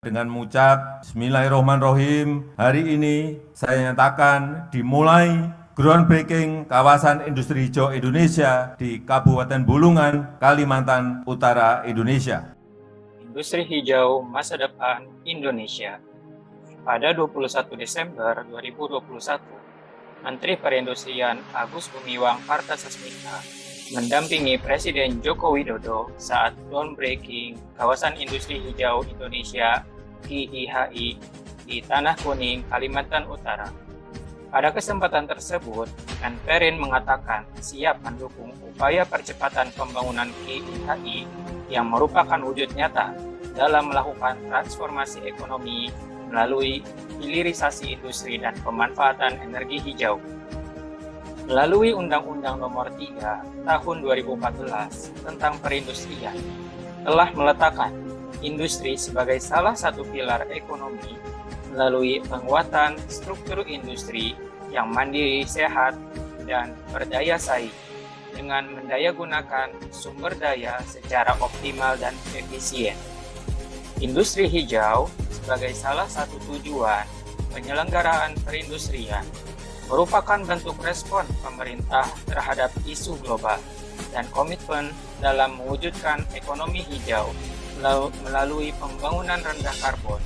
Dengan mengucap Bismillahirrahmanirrahim, hari ini saya nyatakan dimulai groundbreaking kawasan industri hijau Indonesia di Kabupaten Bulungan, Kalimantan Utara, Indonesia. Industri hijau masa depan Indonesia. Pada 21 Desember 2021, Menteri Perindustrian Agus Gumiwang Kartasasmita mendampingi Presiden Joko Widodo saat groundbreaking kawasan industri hijau Indonesia KIHI di Tanah Kuning, Kalimantan Utara. Pada kesempatan tersebut, Menperin mengatakan siap mendukung upaya percepatan pembangunan KIHI yang merupakan wujud nyata dalam melakukan transformasi ekonomi melalui hilirisasi industri dan pemanfaatan energi hijau. Melalui Undang-Undang Nomor 3 Tahun 2014 tentang Perindustrian, telah meletakkan industri sebagai salah satu pilar ekonomi melalui penguatan struktur industri yang mandiri, sehat, dan berdaya saing dengan mendayagunakan sumber daya secara optimal dan efisien. Industri hijau sebagai salah satu tujuan penyelenggaraan perindustrian merupakan bentuk respon pemerintah terhadap isu global dan komitmen dalam mewujudkan ekonomi hijau melalui pembangunan rendah karbon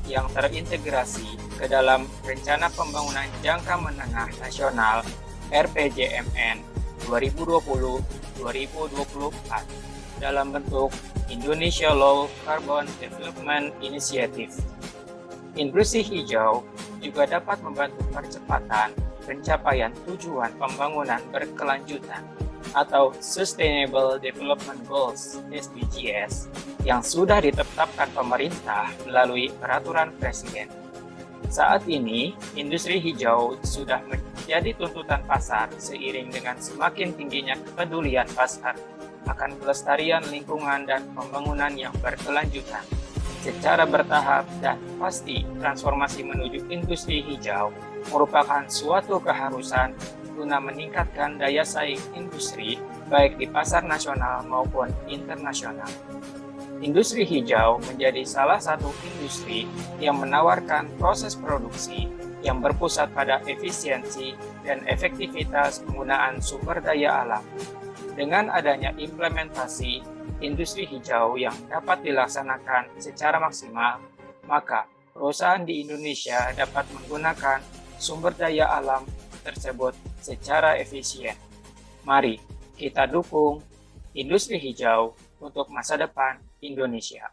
yang terintegrasi ke dalam Rencana Pembangunan Jangka Menengah Nasional RPJMN 2020-2024 dalam bentuk Indonesia Low Carbon Development Initiative. Industri hijau juga dapat membantu percepatan pencapaian tujuan pembangunan berkelanjutan atau Sustainable Development Goals (SDGs) yang sudah ditetapkan pemerintah melalui peraturan presiden. Saat ini, industri hijau sudah menjadi tuntutan pasar seiring dengan semakin tingginya kepedulian pasar akan pelestarian lingkungan dan pembangunan yang berkelanjutan. Secara bertahap dan pasti, transformasi menuju industri hijau merupakan suatu keharusan guna meningkatkan daya saing industri baik di pasar nasional maupun internasional. Industri hijau menjadi salah satu industri yang menawarkan proses produksi yang berpusat pada efisiensi dan efektivitas penggunaan sumber daya alam. Dengan adanya implementasi industri hijau yang dapat dilaksanakan secara maksimal, maka perusahaan di Indonesia dapat menggunakan sumber daya alam tersebut secara efisien. Mari kita dukung industri hijau untuk masa depan Indonesia.